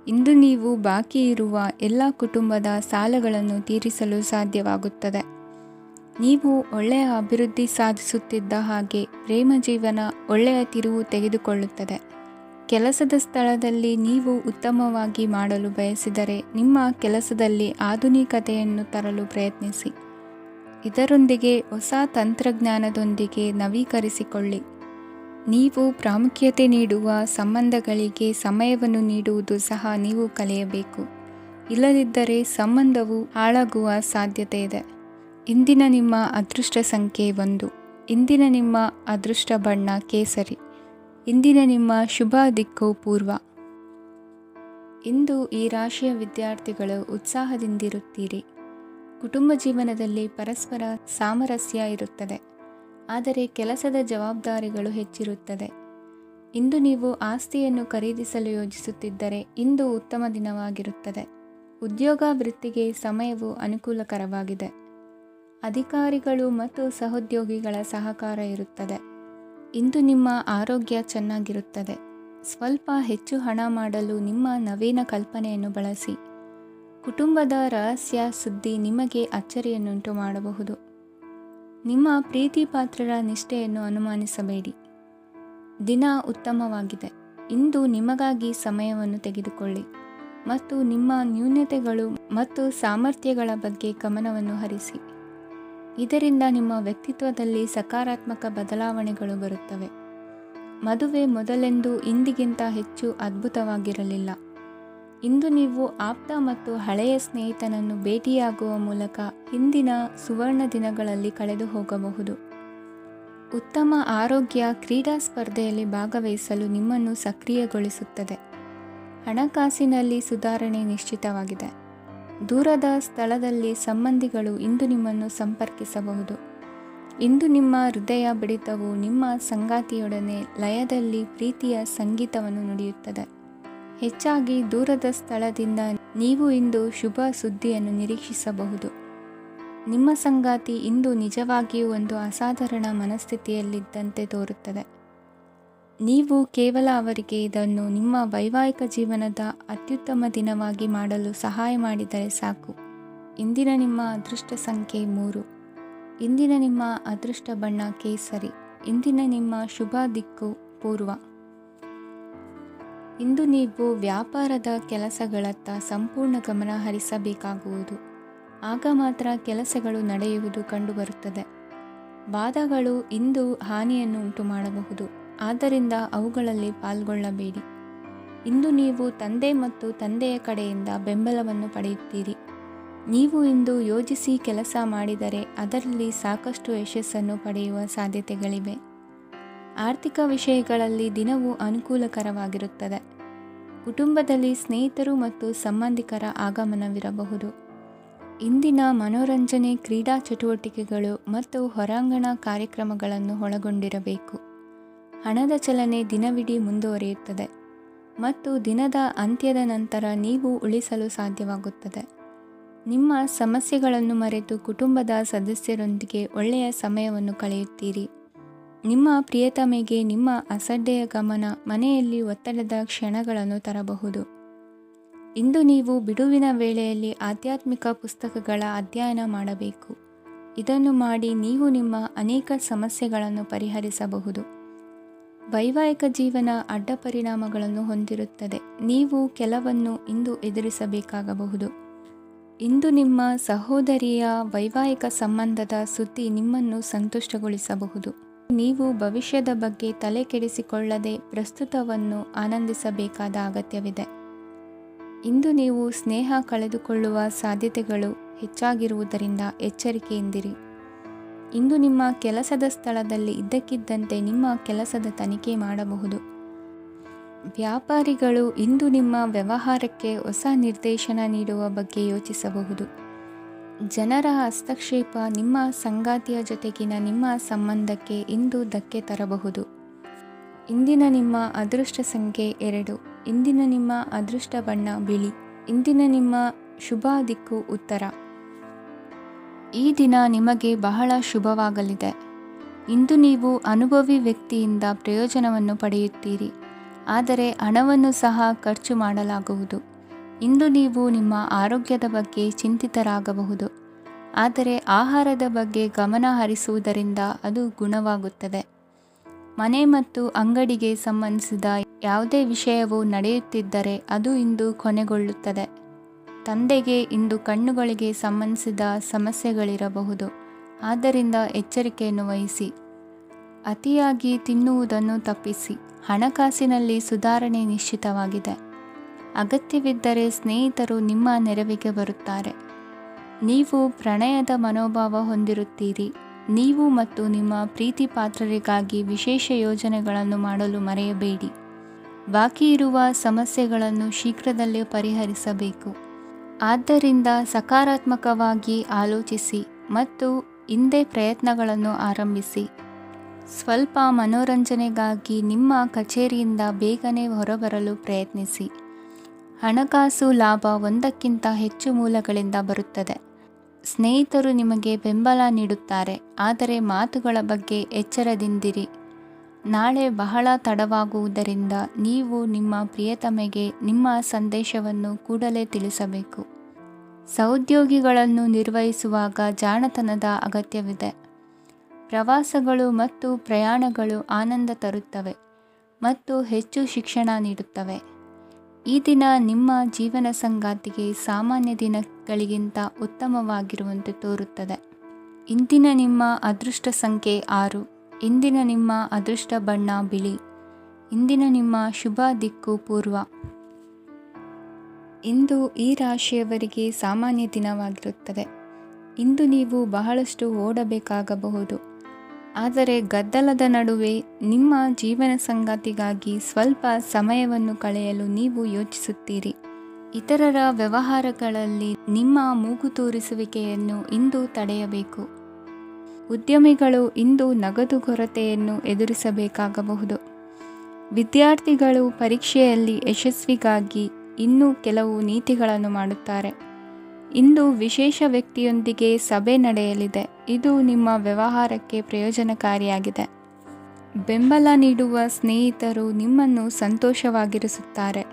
ಇಂದು ನೀವು ಬಾಕಿ ಇರುವ ಎಲ್ಲ ಕುಟುಂಬದ ಸಾಲಗಳನ್ನು ತೀರಿಸಲು ಸಾಧ್ಯವಾಗುತ್ತದೆ. ನೀವು ಒಳ್ಳೆಯ ಅಭಿವೃದ್ಧಿ ಸಾಧಿಸುತ್ತಿದ್ದ ಹಾಗೆ ಪ್ರೇಮ ಜೀವನ ಒಳ್ಳೆಯ ತಿರುವು ತೆಗೆದುಕೊಳ್ಳುತ್ತದೆ. ಕೆಲಸದ ಸ್ಥಳದಲ್ಲಿ ನೀವು ಉತ್ತಮವಾಗಿ ಮಾಡಲು ಬಯಸಿದರೆ ನಿಮ್ಮ ಕೆಲಸದಲ್ಲಿ ಆಧುನಿಕತೆಯನ್ನು ತರಲು ಪ್ರಯತ್ನಿಸಿ. ಇದರೊಂದಿಗೆ ಹೊಸ ತಂತ್ರಜ್ಞಾನದೊಂದಿಗೆ ನವೀಕರಿಸಿಕೊಳ್ಳಿ. ನೀವು ಪ್ರಾಮುಖ್ಯತೆ ನೀಡುವ ಸಂಬಂಧಗಳಿಗೆ ಸಮಯವನ್ನು ನೀಡುವುದು ಸಹ ನೀವು ಕಲಿಯಬೇಕು. ಇಲ್ಲದಿದ್ದರೆ ಸಂಬಂಧವು ಹಾಳಾಗುವ ಸಾಧ್ಯತೆ ಇದೆ. ಇಂದಿನ ನಿಮ್ಮ ಅದೃಷ್ಟ ಸಂಖ್ಯೆ 1. ಇಂದಿನ ನಿಮ್ಮ ಅದೃಷ್ಟ ಬಣ್ಣ ಕೇಸರಿ. ಇಂದಿನ ನಿಮ್ಮ ಶುಭ ದಿಕ್ಕು ಪೂರ್ವ. ಇಂದು ಈ ರಾಶಿಯ ವಿದ್ಯಾರ್ಥಿಗಳು ಉತ್ಸಾಹದಿಂದಿರುತ್ತೀರಿ. ಕುಟುಂಬ ಜೀವನದಲ್ಲಿ ಪರಸ್ಪರ ಸಾಮರಸ್ಯ ಇರುತ್ತದೆ, ಆದರೆ ಕೆಲಸದ ಜವಾಬ್ದಾರಿಗಳು ಹೆಚ್ಚಿರುತ್ತದೆ. ಇಂದು ನೀವು ಆಸ್ತಿಯನ್ನು ಖರೀದಿಸಲು ಯೋಜಿಸುತ್ತಿದ್ದರೆ ಇಂದು ಉತ್ತಮ ದಿನವಾಗಿರುತ್ತದೆ. ಉದ್ಯೋಗ ವೃತ್ತಿಗೆ ಸಮಯವು ಅನುಕೂಲಕರವಾಗಿದೆ. ಅಧಿಕಾರಿಗಳು ಮತ್ತು ಸಹೋದ್ಯೋಗಿಗಳ ಸಹಕಾರ ಇರುತ್ತದೆ. ಇಂದು ನಿಮ್ಮ ಆರೋಗ್ಯ ಚೆನ್ನಾಗಿರುತ್ತದೆ. ಸ್ವಲ್ಪ ಹೆಚ್ಚು ಹಣ ಮಾಡಲು ನಿಮ್ಮ ನವೀನ ಕಲ್ಪನೆಯನ್ನು ಬಳಸಿ. ಕುಟುಂಬದ ರಹಸ್ಯ ಸುದ್ದಿ ನಿಮಗೆ ಅಚ್ಚರಿಯನ್ನುಂಟು ಮಾಡಬಹುದು. ನಿಮ್ಮ ಪ್ರೀತಿ ಪಾತ್ರರ ನಿಷ್ಠೆಯನ್ನು ಅನುಮಾನಿಸಬೇಡಿ. ದಿನ ಉತ್ತಮವಾಗಿದೆ. ಇಂದು ನಿಮಗಾಗಿ ಸಮಯವನ್ನು ತೆಗೆದುಕೊಳ್ಳಿ ಮತ್ತು ನಿಮ್ಮ ನ್ಯೂನತೆಗಳು ಮತ್ತು ಸಾಮರ್ಥ್ಯಗಳ ಬಗ್ಗೆ ಗಮನವನ್ನು ಹರಿಸಿ. ಇದರಿಂದ ನಿಮ್ಮ ವ್ಯಕ್ತಿತ್ವದಲ್ಲಿ ಸಕಾರಾತ್ಮಕ ಬದಲಾವಣೆಗಳು ಬರುತ್ತವೆ. ಮದುವೆ ಮೊದಲೆಂದೂ ಇಂದಿಗಿಂತ ಹೆಚ್ಚು ಅದ್ಭುತವಾಗಿರಲಿಲ್ಲ. ಇಂದು ನೀವು ಆಪ್ತ ಮತ್ತು ಹಳೆಯ ಸ್ನೇಹಿತನನ್ನು ಭೇಟಿಯಾಗುವ ಮೂಲಕ ಹಿಂದಿನ ಸುವರ್ಣ ದಿನಗಳಲ್ಲಿ ಕಳೆದು ಹೋಗಬಹುದು. ಉತ್ತಮ ಆರೋಗ್ಯ ಕ್ರೀಡಾ ಸ್ಪರ್ಧೆಯಲ್ಲಿ ಭಾಗವಹಿಸಲು ನಿಮ್ಮನ್ನು ಸಕ್ರಿಯಗೊಳಿಸುತ್ತದೆ. ಹಣಕಾಸಿನಲ್ಲಿ ಸುಧಾರಣೆ ನಿಶ್ಚಿತವಾಗಿದೆ. ದೂರದ ಸ್ಥಳದಲ್ಲಿ ಸಂಬಂಧಿಗಳು ಇಂದು ನಿಮ್ಮನ್ನು ಸಂಪರ್ಕಿಸಬಹುದು. ಇಂದು ನಿಮ್ಮ ಹೃದಯ ಬಡಿತವು ನಿಮ್ಮ ಸಂಗಾತಿಯೊಡನೆ ಲಯದಲ್ಲಿ ಪ್ರೀತಿಯ ಸಂಗೀತವನ್ನು ನುಡಿಯುತ್ತದೆ. ಹೆಚ್ಚಾಗಿ ದೂರದ ಸ್ಥಳದಿಂದ ನೀವು ಇಂದು ಶುಭ ಸುದ್ದಿಯನ್ನು ನಿರೀಕ್ಷಿಸಬಹುದು. ನಿಮ್ಮ ಸಂಗಾತಿ ಇಂದು ನಿಜವಾಗಿಯೂ ಒಂದು ಅಸಾಧಾರಣ ಮನಸ್ಥಿತಿಯಲ್ಲಿದ್ದಂತೆ ತೋರುತ್ತದೆ. ನೀವು ಕೇವಲ ಅವರಿಗೆ ಇದನ್ನು ನಿಮ್ಮ ವೈವಾಹಿಕ ಜೀವನದ ಅತ್ಯುತ್ತಮ ದಿನವಾಗಿ ಮಾಡಲು ಸಹಾಯ ಮಾಡಿದರೆ ಸಾಕು. ಇಂದಿನ ನಿಮ್ಮ ಅದೃಷ್ಟ ಸಂಖ್ಯೆ 3. ಇಂದಿನ ನಿಮ್ಮ ಅದೃಷ್ಟ ಬಣ್ಣ ಕೇಸರಿ. ಇಂದಿನ ನಿಮ್ಮ ಶುಭ ದಿಕ್ಕು ಪೂರ್ವ. ಇಂದು ನೀವು ವ್ಯಾಪಾರದ ಕೆಲಸಗಳತ್ತ ಸಂಪೂರ್ಣ ಗಮನ ಹರಿಸಬೇಕಾಗುವುದು. ಆಗ ಮಾತ್ರ ಕೆಲಸಗಳು ನಡೆಯುವುದು ಕಂಡುಬರುತ್ತದೆ. ವಾದಗಳು ಇಂದು ಹಾನಿಯನ್ನು ಉಂಟು ಮಾಡಬಹುದು, ಆದ್ದರಿಂದ ಅವುಗಳಲ್ಲಿ ಪಾಲ್ಗೊಳ್ಳಬೇಡಿ. ಇಂದು ನೀವು ತಂದೆ ಮತ್ತು ತಂದೆಯ ಕಡೆಯಿಂದ ಬೆಂಬಲವನ್ನು ಪಡೆಯುತ್ತೀರಿ. ನೀವು ಇಂದು ಯೋಜಿಸಿ ಕೆಲಸ ಮಾಡಿದರೆ ಅದರಲ್ಲಿ ಸಾಕಷ್ಟು ಯಶಸ್ಸನ್ನು ಪಡೆಯುವ ಸಾಧ್ಯತೆಗಳಿವೆ. ಆರ್ಥಿಕ ವಿಷಯಗಳಲ್ಲಿ ದಿನವು ಅನುಕೂಲಕರವಾಗಿರುತ್ತದೆ. ಕುಟುಂಬದಲ್ಲಿ ಸ್ನೇಹಿತರು ಮತ್ತು ಸಂಬಂಧಿಕರ ಆಗಮನವಿರಬಹುದು. ಇಂದಿನ ಮನೋರಂಜನೆ ಕ್ರೀಡಾ ಚಟುವಟಿಕೆಗಳು ಮತ್ತು ಹೊರಾಂಗಣ ಕಾರ್ಯಕ್ರಮಗಳನ್ನು ಒಳಗೊಂಡಿರಬೇಕು. ಹಣದ ಚಲನೆ ದಿನವಿಡೀ ಮುಂದುವರಿಯುತ್ತದೆ ಮತ್ತು ದಿನದ ಅಂತ್ಯದ ನಂತರ ನೀವು ಉಳಿಸಲು ಸಾಧ್ಯವಾಗುತ್ತದೆ. ನಿಮ್ಮ ಸಮಸ್ಯೆಗಳನ್ನು ಮರೆತು ಕುಟುಂಬದ ಸದಸ್ಯರೊಂದಿಗೆ ಒಳ್ಳೆಯ ಸಮಯವನ್ನು ಕಳೆಯುತ್ತೀರಿ. ನಿಮ್ಮ ಪ್ರಿಯತಮೆಗೆ ನಿಮ್ಮ ಅಸಡ್ಡೆಯ ಗಮನ ಮನೆಯಲ್ಲಿ ಒತ್ತಡದ ಕ್ಷಣಗಳನ್ನು ತರಬಹುದು. ಇಂದು ನೀವು ಬಿಡುವಿನ ವೇಳೆಯಲ್ಲಿ ಆಧ್ಯಾತ್ಮಿಕ ಪುಸ್ತಕಗಳ ಅಧ್ಯಯನ ಮಾಡಬೇಕು. ಇದನ್ನು ಮಾಡಿ ನೀವು ನಿಮ್ಮ ಅನೇಕ ಸಮಸ್ಯೆಗಳನ್ನು ಪರಿಹರಿಸಬಹುದು. ವೈವಾಹಿಕ ಜೀವನ ಅಡ್ಡ ಪರಿಣಾಮಗಳನ್ನು ಹೊಂದಿರುತ್ತದೆ. ನೀವು ಕೆಲವನ್ನು ಇಂದು ಎದುರಿಸಬೇಕಾಗಬಹುದು. ಇಂದು ನಿಮ್ಮ ಸಹೋದರಿಯ ವೈವಾಹಿಕ ಸಂಬಂಧದ ಸುದ್ದಿ ನಿಮ್ಮನ್ನು ಸಂತುಷ್ಟಗೊಳಿಸಬಹುದು. ನೀವು ಭವಿಷ್ಯದ ಬಗ್ಗೆ ತಲೆ ಕೆಡಿಸಿಕೊಳ್ಳದೆ ಪ್ರಸ್ತುತವನ್ನು ಆನಂದಿಸಬೇಕಾದ ಅಗತ್ಯವಿದೆ. ಇಂದು ನೀವು ಸ್ನೇಹ ಕಳೆದುಕೊಳ್ಳುವ ಸಾಧ್ಯತೆಗಳು ಹೆಚ್ಚಾಗಿರುವುದರಿಂದ ಎಚ್ಚರಿಕೆಯಿಂದಿರಿ. ಇಂದು ನಿಮ್ಮ ಕೆಲಸದ ಸ್ಥಳದಲ್ಲಿ ಇದ್ದಕ್ಕಿದ್ದಂತೆ ನಿಮ್ಮ ಕೆಲಸದ ತನಿಖೆ ಮಾಡಬಹುದು. ವ್ಯಾಪಾರಿಗಳು ಇಂದು ನಿಮ್ಮ ವ್ಯವಹಾರಕ್ಕೆ ಹೊಸ ನಿರ್ದೇಶನ ನೀಡುವ ಬಗ್ಗೆ ಯೋಚಿಸಬಹುದು. ಜನರ ಹಸ್ತಕ್ಷೇಪ ನಿಮ್ಮ ಸಂಗಾತಿಯ ಜೊತೆಗಿನ ನಿಮ್ಮ ಸಂಬಂಧಕ್ಕೆ ಇಂದು ಧಕ್ಕೆ ತರಬಹುದು. ಇಂದಿನ ನಿಮ್ಮ ಅದೃಷ್ಟ ಸಂಖ್ಯೆ 2. ಇಂದಿನ ನಿಮ್ಮ ಅದೃಷ್ಟ ಬಣ್ಣ ಬಿಳಿ. ಇಂದಿನ ನಿಮ್ಮ ಶುಭ ದಿಕ್ಕು ಉತ್ತರ. ಈ ದಿನ ನಿಮಗೆ ಬಹಳ ಶುಭವಾಗಲಿದೆ. ಇಂದು ನೀವು ಅನುಭವಿ ವ್ಯಕ್ತಿಯಿಂದ ಪ್ರಯೋಜನವನ್ನು ಪಡೆಯುತ್ತೀರಿ, ಆದರೆ ಹಣವನ್ನು ಸಹ ಖರ್ಚು ಮಾಡಲಾಗುವುದು. ಇಂದು ನೀವು ನಿಮ್ಮ ಆರೋಗ್ಯದ ಬಗ್ಗೆ ಚಿಂತಿತರಾಗಬಹುದು, ಆದರೆ ಆಹಾರದ ಬಗ್ಗೆ ಗಮನ ಹರಿಸುವುದರಿಂದ ಅದು ಗುಣವಾಗುತ್ತದೆ. ಮನೆ ಮತ್ತು ಅಂಗಡಿಗೆ ಸಂಬಂಧಿಸಿದ ಯಾವುದೇ ವಿಷಯವು ನಡೆಯುತ್ತಿದ್ದರೆ ಅದು ಇಂದು ಕೊನೆಗೊಳ್ಳುತ್ತದೆ. ತಂದೆಗೆ ಇಂದು ಕಣ್ಣುಗಳಿಗೆ ಸಂಬಂಧಿಸಿದ ಸಮಸ್ಯೆಗಳಿರಬಹುದು, ಆದ್ದರಿಂದ ಎಚ್ಚರಿಕೆಯನ್ನು ವಹಿಸಿ. ಅತಿಯಾಗಿ ತಿನ್ನುವುದನ್ನು ತಪ್ಪಿಸಿ. ಹಣಕಾಸಿನಲ್ಲಿ ಸುಧಾರಣೆ ನಿಶ್ಚಿತವಾಗಿದೆ. ಅಗತ್ಯವಿದ್ದರೆ ಸ್ನೇಹಿತರು ನಿಮ್ಮ ನೆರವಿಗೆ ಬರುತ್ತಾರೆ. ನೀವು ಪ್ರಣಯದ ಮನೋಭಾವ ಹೊಂದಿರುತ್ತೀರಿ. ನೀವು ಮತ್ತು ನಿಮ್ಮ ಪ್ರೀತಿ ಪಾತ್ರರಿಗಾಗಿ ವಿಶೇಷ ಯೋಜನೆಗಳನ್ನು ಮಾಡಲು ಮರೆಯಬೇಡಿ. ಬಾಕಿ ಇರುವ ಸಮಸ್ಯೆಗಳನ್ನು ಶೀಘ್ರದಲ್ಲೇ ಪರಿಹರಿಸಬೇಕು. ಆದ್ದರಿಂದ ಸಕಾರಾತ್ಮಕವಾಗಿ ಆಲೋಚಿಸಿ ಮತ್ತು ಹಿಂದೆ ಪ್ರಯತ್ನಗಳನ್ನು ಆರಂಭಿಸಿ. ಸ್ವಲ್ಪ ಮನೋರಂಜನೆಗಾಗಿ ನಿಮ್ಮ ಕಚೇರಿಯಿಂದ ಬೇಗನೆ ಹೊರಬರಲು ಪ್ರಯತ್ನಿಸಿ. ಹಣಕಾಸು ಲಾಭ ಒಂದಕ್ಕಿಂತ ಹೆಚ್ಚು ಮೂಲಗಳಿಂದ ಬರುತ್ತದೆ. ಸ್ನೇಹಿತರು ನಿಮಗೆ ಬೆಂಬಲ ನೀಡುತ್ತಾರೆ, ಆದರೆ ಮಾತುಗಳ ಬಗ್ಗೆ ಎಚ್ಚರದಿಂದಿರಿ. ನಾಳೆ ಬಹಳ ತಡವಾಗುವುದರಿಂದ ನೀವು ನಿಮ್ಮ ಪ್ರಿಯತಮೆಗೆ ನಿಮ್ಮ ಸಂದೇಶವನ್ನು ಕೂಡಲೇ ತಿಳಿಸಬೇಕು. ಸಹೋದ್ಯೋಗಿಗಳನ್ನು ನಿರ್ವಹಿಸುವಾಗ ಜಾಣತನದ ಅಗತ್ಯವಿದೆ. ಪ್ರವಾಸಗಳು ಮತ್ತು ಪ್ರಯಾಣಗಳು ಆನಂದ ತರುತ್ತವೆ ಮತ್ತು ಹೆಚ್ಚು ಶಿಕ್ಷಣ ನೀಡುತ್ತವೆ. ಈ ದಿನ ನಿಮ್ಮ ಜೀವನ ಸಂಗಾತಿಗೆ ಸಾಮಾನ್ಯ ದಿನಗಳಿಗಿಂತ ಉತ್ತಮವಾಗಿರುವಂತೆ ತೋರುತ್ತದೆ. ಇಂದಿನ ನಿಮ್ಮ ಅದೃಷ್ಟ ಸಂಖ್ಯೆ 6. ಇಂದಿನ ನಿಮ್ಮ ಅದೃಷ್ಟ ಬಣ್ಣ ಬಿಳಿ. ಇಂದಿನ ನಿಮ್ಮ ಶುಭ ದಿಕ್ಕು ಪೂರ್ವ. ಇಂದು ಈ ರಾಶಿಯವರಿಗೆ ಸಾಮಾನ್ಯ ದಿನವಾಗಿರುತ್ತದೆ. ಇಂದು ನೀವು ಬಹಳಷ್ಟು ಓಡಬೇಕಾಗಬಹುದು, ಆದರೆ ಗದ್ದಲದ ನಡುವೆ ನಿಮ್ಮ ಜೀವನ ಸಂಗಾತಿಗಾಗಿ ಸ್ವಲ್ಪ ಸಮಯವನ್ನು ಕಳೆಯಲು ನೀವು ಯೋಚಿಸುತ್ತೀರಿ. ಇತರರ ವ್ಯವಹಾರಗಳಲ್ಲಿ ನಿಮ್ಮ ಮೂಗು ತೂರಿಸುವಿಕೆಯನ್ನು ಇಂದು ತಡೆಯಬೇಕು. ಉದ್ಯಮಿಗಳು ಇಂದು ನಗದು ಕೊರತೆಯನ್ನು ಎದುರಿಸಬೇಕಾಗಬಹುದು. ವಿದ್ಯಾರ್ಥಿಗಳು ಪರೀಕ್ಷೆಯಲ್ಲಿ ಯಶಸ್ವಿಗಾಗಿ ಇನ್ನೂ ಕೆಲವು ನೀತಿಗಳನ್ನು ಮಾಡುತ್ತಾರೆ. ಇಂದು ವಿಶೇಷ ವ್ಯಕ್ತಿಯೊಂದಿಗೆ ಸಭೆ ನಡೆಯಲಿದೆ. ಇದು ನಿಮ್ಮ ವ್ಯವಹಾರಕ್ಕೆ ಪ್ರಯೋಜನಕಾರಿಯಾಗಿದೆ. ಬೆಂಬಲ ನೀಡುವ ಸ್ನೇಹಿತರು ನಿಮ್ಮನ್ನು ಸಂತೋಷವಾಗಿರಿಸುತ್ತಾರೆ.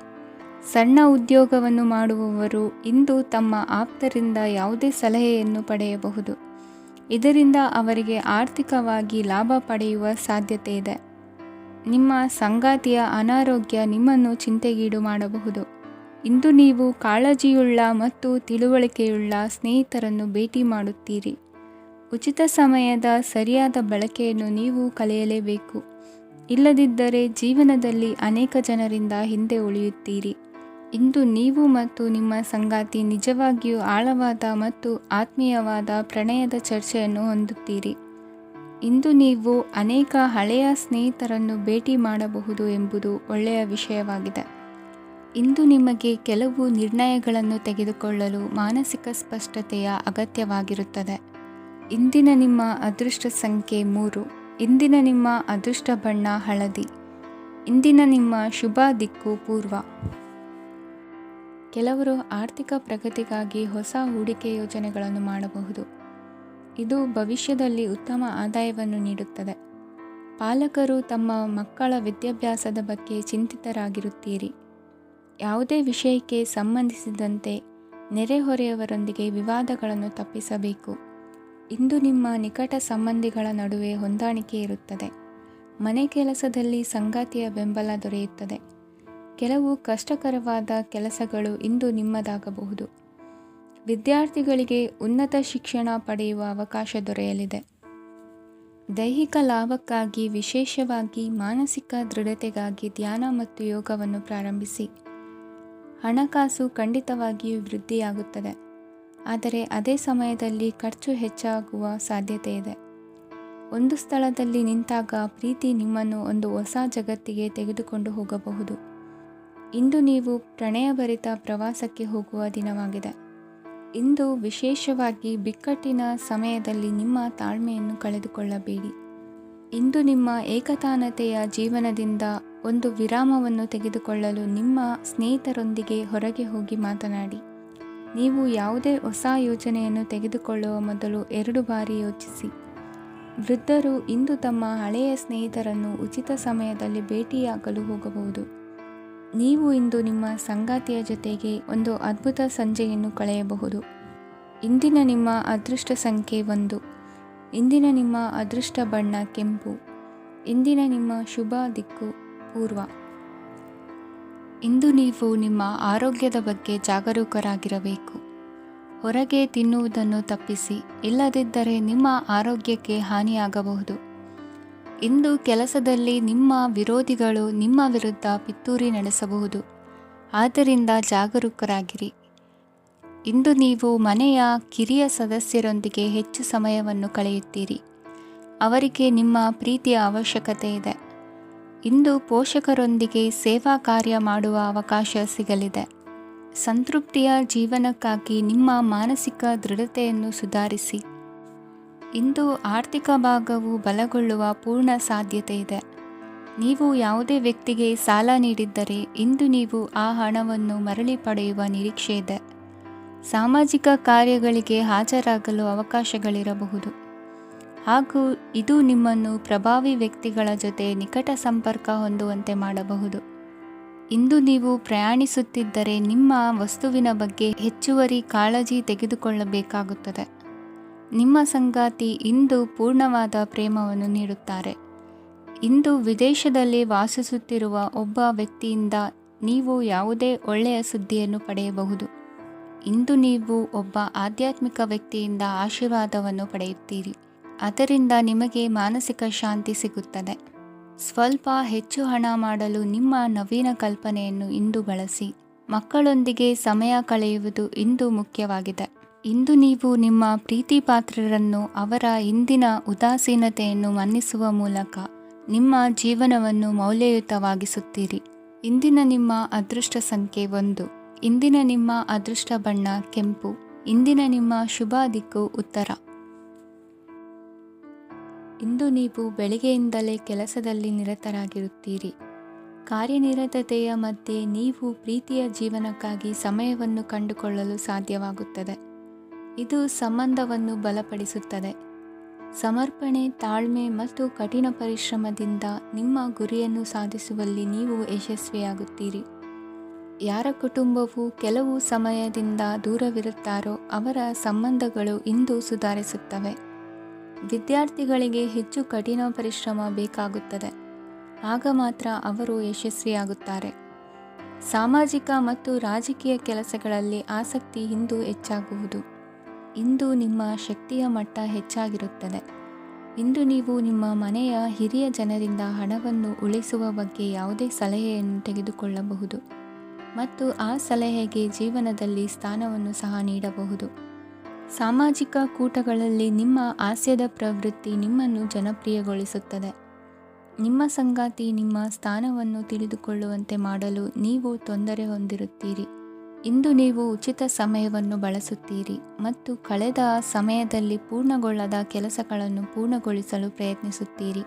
ಸಣ್ಣ ಉದ್ಯೋಗವನ್ನು ಮಾಡುವವರು ಇಂದು ತಮ್ಮ ಆಪ್ತರಿಂದ ಯಾವುದೇ ಸಲಹೆಯನ್ನು ಪಡೆಯಬಹುದು. ಇದರಿಂದ ಅವರಿಗೆ ಆರ್ಥಿಕವಾಗಿ ಲಾಭ ಪಡೆಯುವ ಸಾಧ್ಯತೆ ಇದೆ. ನಿಮ್ಮ ಸಂಗಾತಿಯ ಅನಾರೋಗ್ಯ ನಿಮ್ಮನ್ನು ಚಿಂತೆಗೀಡು ಮಾಡಬಹುದು. ಇಂದು ನೀವು ಕಾಳಜಿಯುಳ್ಳ ಮತ್ತು ತಿಳುವಳಿಕೆಯುಳ್ಳ ಸ್ನೇಹಿತರನ್ನು ಭೇಟಿ ಮಾಡುತ್ತೀರಿ. ಉಚಿತ ಸಮಯದ ಸರಿಯಾದ ಬಳಕೆಯನ್ನು ನೀವು ಕಲಿಯಲೇಬೇಕು. ಇಲ್ಲದಿದ್ದರೆ ಜೀವನದಲ್ಲಿ ಅನೇಕ ಜನರಿಂದ ಹಿಂದೆ ಉಳಿಯುತ್ತೀರಿ. ಇಂದು ನೀವು ಮತ್ತು ನಿಮ್ಮ ಸಂಗಾತಿ ನಿಜವಾಗಿಯೂ ಆಳವಾದ ಮತ್ತು ಆತ್ಮೀಯವಾದ ಪ್ರಣಯದ ಚರ್ಚೆಯನ್ನು ಹೊಂದುತ್ತೀರಿ. ಇಂದು ನೀವು ಅನೇಕ ಹಳೆಯ ಸ್ನೇಹಿತರನ್ನು ಭೇಟಿ ಮಾಡಬಹುದು ಎಂಬುದು ಒಳ್ಳೆಯ ವಿಷಯವಾಗಿದೆ. ಇಂದು ನಿಮಗೆ ಕೆಲವು ನಿರ್ಣಯಗಳನ್ನು ತೆಗೆದುಕೊಳ್ಳಲು ಮಾನಸಿಕ ಸ್ಪಷ್ಟತೆಯ ಅಗತ್ಯವಾಗಿರುತ್ತದೆ. ಇಂದಿನ ನಿಮ್ಮ ಅದೃಷ್ಟ ಸಂಖ್ಯೆ 3. ಇಂದಿನ ನಿಮ್ಮ ಅದೃಷ್ಟ ಬಣ್ಣ ಹಳದಿ. ಇಂದಿನ ನಿಮ್ಮ ಶುಭ ದಿಕ್ಕು ಪೂರ್ವ. ಕೆಲವರು ಆರ್ಥಿಕ ಪ್ರಗತಿಗಾಗಿ ಹೊಸ ಹೂಡಿಕೆ ಯೋಜನೆಗಳನ್ನು ಮಾಡಬಹುದು. ಇದು ಭವಿಷ್ಯದಲ್ಲಿ ಉತ್ತಮ ಆದಾಯವನ್ನು ನೀಡುತ್ತದೆ. ಪಾಲಕರು ತಮ್ಮ ಮಕ್ಕಳ ವಿದ್ಯಾಭ್ಯಾಸದ ಬಗ್ಗೆ ಚಿಂತಿತರಾಗಿರುತ್ತೀರಿ. ಯಾವುದೇ ವಿಷಯಕ್ಕೆ ಸಂಬಂಧಿಸಿದಂತೆ ನೆರೆಹೊರೆಯವರೊಂದಿಗೆ ವಿವಾದಗಳನ್ನು ತಪ್ಪಿಸಬೇಕು. ಇಂದು ನಿಮ್ಮ ನಿಕಟ ಸಂಬಂಧಿಗಳ ನಡುವೆ ಹೊಂದಾಣಿಕೆ ಇರುತ್ತದೆ. ಮನೆ ಕೆಲಸದಲ್ಲಿ ಸಂಗಾತಿಯ ಬೆಂಬಲ ದೊರೆಯುತ್ತದೆ. ಕೆಲವು ಕಷ್ಟಕರವಾದ ಕೆಲಸಗಳು ಇಂದು ನಿಮ್ಮದಾಗಬಹುದು. ವಿದ್ಯಾರ್ಥಿಗಳಿಗೆ ಉನ್ನತ ಶಿಕ್ಷಣ ಪಡೆಯುವ ಅವಕಾಶ ದೊರೆಯಲಿದೆ. ದೈಹಿಕ ಲಾಭಕ್ಕಾಗಿ, ವಿಶೇಷವಾಗಿ ಮಾನಸಿಕ ದೃಢತೆಗಾಗಿ ಧ್ಯಾನ ಮತ್ತು ಯೋಗವನ್ನು ಪ್ರಾರಂಭಿಸಿ. ಹಣಕಾಸು ಖಂಡಿತವಾಗಿಯೂ ವೃದ್ಧಿಯಾಗುತ್ತದೆ, ಆದರೆ ಅದೇ ಸಮಯದಲ್ಲಿ ಖರ್ಚು ಹೆಚ್ಚಾಗುವ ಸಾಧ್ಯತೆ ಇದೆ. ಒಂದು ಸ್ಥಳದಲ್ಲಿ ನಿಂತಾಗ ಪ್ರೀತಿ ನಿಮ್ಮನ್ನು ಒಂದು ಹೊಸ ಜಗತ್ತಿಗೆ ತೆಗೆದುಕೊಂಡು ಹೋಗಬಹುದು. ಇಂದು ನೀವು ಪ್ರಣಯಭರಿತ ಪ್ರವಾಸಕ್ಕೆ ಹೋಗುವ ದಿನವಾಗಿದೆ. ಇಂದು ವಿಶೇಷವಾಗಿ ಬಿಕ್ಕಟ್ಟಿನ ಸಮಯದಲ್ಲಿ ನಿಮ್ಮ ತಾಳ್ಮೆಯನ್ನು ಕಳೆದುಕೊಳ್ಳಬೇಡಿ. ಇಂದು ನಿಮ್ಮ ಏಕತಾನತೆಯ ಜೀವನದಿಂದ ಒಂದು ವಿರಾಮವನ್ನು ತೆಗೆದುಕೊಳ್ಳಲು ನಿಮ್ಮ ಸ್ನೇಹಿತರೊಂದಿಗೆ ಹೊರಗೆ ಹೋಗಿ ಮಾತನಾಡಿ. ನೀವು ಯಾವುದೇ ಹೊಸ ಯೋಜನೆಯನ್ನು ತೆಗೆದುಕೊಳ್ಳುವ ಮೊದಲು 2 ಬಾರಿ ಯೋಚಿಸಿ. ವೃದ್ಧರು ಇಂದು ತಮ್ಮ ಹಳೆಯ ಸ್ನೇಹಿತರನ್ನು ಉಚಿತ ಸಮಯದಲ್ಲಿ ಭೇಟಿಯಾಗಲು ಹೋಗಬಹುದು. ನೀವು ಇಂದು ನಿಮ್ಮ ಸಂಗಾತಿಯ ಜೊತೆಗೆ ಒಂದು ಅದ್ಭುತ ಸಂಜೆಯನ್ನು ಕಳೆಯಬಹುದು. ಇಂದಿನ ನಿಮ್ಮ ಅದೃಷ್ಟ ಸಂಖ್ಯೆ 1. ಇಂದಿನ ನಿಮ್ಮ ಅದೃಷ್ಟ ಬಣ್ಣ ಕೆಂಪು. ಇಂದಿನ ನಿಮ್ಮ ಶುಭ ದಿಕ್ಕು ಪೂರ್ವ. ಇಂದು ನೀವು ನಿಮ್ಮ ಆರೋಗ್ಯದ ಬಗ್ಗೆ ಜಾಗರೂಕರಾಗಿರಬೇಕು. ಹೊರಗೆ ತಿನ್ನುವುದನ್ನು ತಪ್ಪಿಸಿ, ಇಲ್ಲದಿದ್ದರೆ ನಿಮ್ಮ ಆರೋಗ್ಯಕ್ಕೆ ಹಾನಿಯಾಗಬಹುದು. ಇಂದು ಕೆಲಸದಲ್ಲಿ ನಿಮ್ಮ ವಿರೋಧಿಗಳು ನಿಮ್ಮ ವಿರುದ್ಧ ಪಿತೂರಿ ನಡೆಸಬಹುದು. ಆದ್ದರಿಂದ ಜಾಗರೂಕರಾಗಿರಿ. ಇಂದು ನೀವು ಮನೆಯ ಕಿರಿಯ ಸದಸ್ಯರೊಂದಿಗೆ ಹೆಚ್ಚು ಸಮಯವನ್ನು ಕಳೆಯುತ್ತೀರಿ. ಅವರಿಗೆ ನಿಮ್ಮ ಪ್ರೀತಿಯ ಅವಶ್ಯಕತೆ ಇದೆ. ಇಂದು ಪೋಷಕರೊಂದಿಗೆ ಸೇವಾ ಕಾರ್ಯ ಮಾಡುವ ಅವಕಾಶ ಸಿಗಲಿದೆ. ಸಂತೃಪ್ತಿಯ ಜೀವನಕ್ಕಾಗಿ ನಿಮ್ಮ ಮಾನಸಿಕ ದೃಢತೆಯನ್ನು ಸುಧಾರಿಸಿ. ಇಂದು ಆರ್ಥಿಕ ಭಾಗವು ಬಲಗೊಳ್ಳುವ ಪೂರ್ಣ ಸಾಧ್ಯತೆ ಇದೆ. ನೀವು ಯಾವುದೇ ವ್ಯಕ್ತಿಗೆ ಸಾಲ ನೀಡಿದ್ದರೆ ಇಂದು ನೀವು ಆ ಹಣವನ್ನು ಮರಳಿ ಪಡೆಯುವ ನಿರೀಕ್ಷೆ ಇದೆ. ಸಾಮಾಜಿಕ ಕಾರ್ಯಗಳಿಗೆ ಹಾಜರಾಗಲು ಅವಕಾಶಗಳಿರಬಹುದು. ಹಾಗೂ ಇದು ನಿಮ್ಮನ್ನು ಪ್ರಭಾವಿ ವ್ಯಕ್ತಿಗಳ ಜೊತೆ ನಿಕಟ ಸಂಪರ್ಕ ಹೊಂದುವಂತೆ ಮಾಡಬಹುದು. ಇಂದು ನೀವು ಪ್ರಯಾಣಿಸುತ್ತಿದ್ದರೆ ನಿಮ್ಮ ವಸ್ತುವಿನ ಬಗ್ಗೆ ಹೆಚ್ಚುವರಿ ಕಾಳಜಿ ತೆಗೆದುಕೊಳ್ಳಬೇಕಾಗುತ್ತದೆ. ನಿಮ್ಮ ಸಂಗಾತಿ ಇಂದು ಪೂರ್ಣವಾದ ಪ್ರೇಮವನ್ನು ನೀಡುತ್ತಾರೆ. ಇಂದು ವಿದೇಶದಲ್ಲಿ ವಾಸಿಸುತ್ತಿರುವ ಒಬ್ಬ ವ್ಯಕ್ತಿಯಿಂದ ನೀವು ಯಾವುದೇ ಒಳ್ಳೆಯ ಸುದ್ದಿಯನ್ನು ಪಡೆಯಬಹುದು. ಇಂದು ನೀವು ಒಬ್ಬ ಆಧ್ಯಾತ್ಮಿಕ ವ್ಯಕ್ತಿಯಿಂದ ಆಶೀರ್ವಾದವನ್ನು ಪಡೆಯುತ್ತೀರಿ. ಅದರಿಂದ ನಿಮಗೆ ಮಾನಸಿಕ ಶಾಂತಿ ಸಿಗುತ್ತದೆ. ಸ್ವಲ್ಪ ಹೆಚ್ಚು ಹಣ ಮಾಡಲು ನಿಮ್ಮ ನವೀನ ಕಲ್ಪನೆಯನ್ನು ಇಂದು ಬಳಸಿ. ಮಕ್ಕಳೊಂದಿಗೆ ಸಮಯ ಕಳೆಯುವುದು ಇಂದು ಮುಖ್ಯವಾಗಿದೆ. ಇಂದು ನೀವು ನಿಮ್ಮ ಪ್ರೀತಿ ಪಾತ್ರರನ್ನು ಅವರ ಇಂದಿನ ಉದಾಸೀನತೆಯನ್ನು ಮನ್ನಿಸುವ ಮೂಲಕ ನಿಮ್ಮ ಜೀವನವನ್ನು ಮೌಲ್ಯಯುತವಾಗಿಸುತ್ತೀರಿ. ಇಂದಿನ ನಿಮ್ಮ ಅದೃಷ್ಟ ಸಂಖ್ಯೆ 1. ಇಂದಿನ ನಿಮ್ಮ ಅದೃಷ್ಟ ಬಣ್ಣ ಕೆಂಪು. ಇಂದಿನ ನಿಮ್ಮ ಶುಭ ದಿಕ್ಕು ಉತ್ತರ. ಇಂದು ನೀವು ಬೆಳಿಗ್ಗೆಯಿಂದಲೇ ಕೆಲಸದಲ್ಲಿ ನಿರತರಾಗಿರುತ್ತೀರಿ. ಕಾರ್ಯನಿರತತೆಯ ಮಧ್ಯೆ ನೀವು ಪ್ರೀತಿಯ ಜೀವನಕ್ಕಾಗಿ ಸಮಯವನ್ನು ಕಂಡುಕೊಳ್ಳಲು ಸಾಧ್ಯವಾಗುತ್ತದೆ. ಇದು ಸಂಬಂಧವನ್ನು ಬಲಪಡಿಸುತ್ತದೆ. ಸಮರ್ಪಣೆ, ತಾಳ್ಮೆ ಮತ್ತು ಕಠಿಣ ಪರಿಶ್ರಮದಿಂದ ನಿಮ್ಮ ಗುರಿಯನ್ನು ಸಾಧಿಸುವಲ್ಲಿ ನೀವು ಯಶಸ್ವಿಯಾಗುತ್ತೀರಿ. ಯಾರ ಕುಟುಂಬವು ಕೆಲವು ಸಮಯದಿಂದ ದೂರವಿರುತ್ತಾರೋ ಅವರ ಸಂಬಂಧಗಳು ಇಂದು ಸುಧಾರಿಸುತ್ತವೆ. ವಿದ್ಯಾರ್ಥಿಗಳಿಗೆ ಹೆಚ್ಚು ಕಠಿಣ ಪರಿಶ್ರಮ ಬೇಕಾಗುತ್ತದೆ. ಆಗ ಮಾತ್ರ ಅವರು ಯಶಸ್ವಿಯಾಗುತ್ತಾರೆ. ಸಾಮಾಜಿಕ ಮತ್ತು ರಾಜಕೀಯ ಕೆಲಸಗಳಲ್ಲಿ ಆಸಕ್ತಿ ಇಂದು ಹೆಚ್ಚಾಗುವುದು. ಇಂದು ನಿಮ್ಮ ಶಕ್ತಿಯ ಮಟ್ಟ ಹೆಚ್ಚಾಗಿರುತ್ತದೆ. ಇಂದು ನೀವು ನಿಮ್ಮ ಮನೆಯ ಹಿರಿಯ ಜನರಿಂದ ಹಣವನ್ನು ಉಳಿಸುವ ಬಗ್ಗೆ ಯಾವುದೇ ಸಲಹೆಯನ್ನು ತೆಗೆದುಕೊಳ್ಳಬಹುದು ಮತ್ತು ಆ ಸಲಹೆಗೆ ಜೀವನದಲ್ಲಿ ಸ್ಥಾನವನ್ನು ಸಹ ನೀಡಬಹುದು. ಸಾಮಾಜಿಕ ಕೂಟಗಳಲ್ಲಿ ನಿಮ್ಮ ಹಾಸ್ಯದ ಪ್ರವೃತ್ತಿ ನಿಮ್ಮನ್ನು ಜನಪ್ರಿಯಗೊಳಿಸುತ್ತದೆ. ನಿಮ್ಮ ಸಂಗಾತಿ ನಿಮ್ಮ ಸ್ಥಾನವನ್ನು ತಿಳಿದುಕೊಳ್ಳುವಂತೆ ಮಾಡಲು ನೀವು ತೊಂದರೆ ಹೊಂದಿರುತ್ತೀರಿ. ಇಂದು ನೀವು ಉಚಿತ ಸಮಯವನ್ನು ಬಳಸುತ್ತೀರಿ ಮತ್ತು ಕಳೆದ ಸಮಯದಲ್ಲಿ ಪೂರ್ಣಗೊಳ್ಳದ ಕೆಲಸಗಳನ್ನು ಪೂರ್ಣಗೊಳಿಸಲು ಪ್ರಯತ್ನಿಸುತ್ತೀರಿ.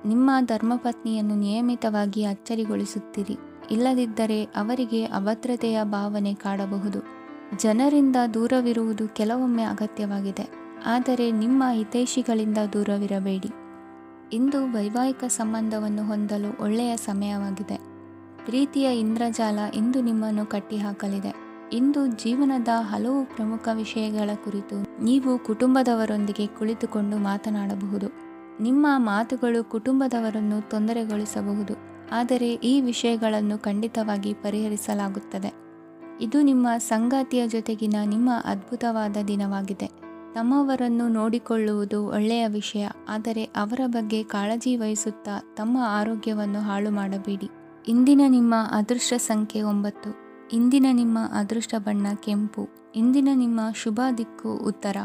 ನಿಮ್ಮ ಧರ್ಮಪತ್ನಿಯನ್ನು ನಿಯಮಿತವಾಗಿ ಅಚ್ಚರಿಗೊಳಿಸುತ್ತೀರಿ. ಇಲ್ಲದಿದ್ದರೆ ಅವರಿಗೆ ಅಭದ್ರತೆಯ ಭಾವನೆ ಕಾಡಬಹುದು. ಜನರಿಂದ ದೂರವಿರುವುದು ಕೆಲವೊಮ್ಮೆ ಅಗತ್ಯವಾಗಿದೆ, ಆದರೆ ನಿಮ್ಮ ಹಿತೈಷಿಗಳಿಂದ ದೂರವಿರಬೇಡಿ. ಇಂದು ವೈವಾಹಿಕ ಸಂಬಂಧವನ್ನು ಹೊಂದಲು ಒಳ್ಳೆಯ ಸಮಯವಾಗಿದೆ. ಪ್ರೀತಿಯ ಇಂದ್ರಜಾಲ ಇಂದು ನಿಮ್ಮನ್ನು ಕಟ್ಟಿಹಾಕಲಿದೆ. ಇಂದು ಜೀವನದ ಹಲವು ಪ್ರಮುಖ ವಿಷಯಗಳ ಕುರಿತು ನೀವು ಕುಟುಂಬದವರೊಂದಿಗೆ ಕುಳಿತುಕೊಂಡು ಮಾತನಾಡಬಹುದು. ನಿಮ್ಮ ಮಾತುಗಳು ಕುಟುಂಬದವರನ್ನು ತೊಂದರೆಗೊಳಿಸಬಹುದು, ಆದರೆ ಈ ವಿಷಯಗಳನ್ನು ಖಂಡಿತವಾಗಿ ಪರಿಹರಿಸಲಾಗುತ್ತದೆ. ಇದು ನಿಮ್ಮ ಸಂಗಾತಿಯ ಜೊತೆಗಿನ ನಿಮ್ಮ ಅದ್ಭುತವಾದ ದಿನವಾಗಿದೆ. ತಮ್ಮವರನ್ನು ನೋಡಿಕೊಳ್ಳುವುದು ಒಳ್ಳೆಯ ವಿಷಯ, ಆದರೆ ಅವರ ಬಗ್ಗೆ ಕಾಳಜಿ ವಹಿಸುತ್ತಾ ತಮ್ಮ ಆರೋಗ್ಯವನ್ನು ಹಾಳು ಮಾಡಬೇಡಿ. ಇಂದಿನ ನಿಮ್ಮ ಅದೃಷ್ಟ ಸಂಖ್ಯೆ 9. ಇಂದಿನ ನಿಮ್ಮ ಅದೃಷ್ಟ ಬಣ್ಣ ಕೆಂಪು. ಇಂದಿನ ನಿಮ್ಮ ಶುಭ ದಿಕ್ಕು ಉತ್ತರ.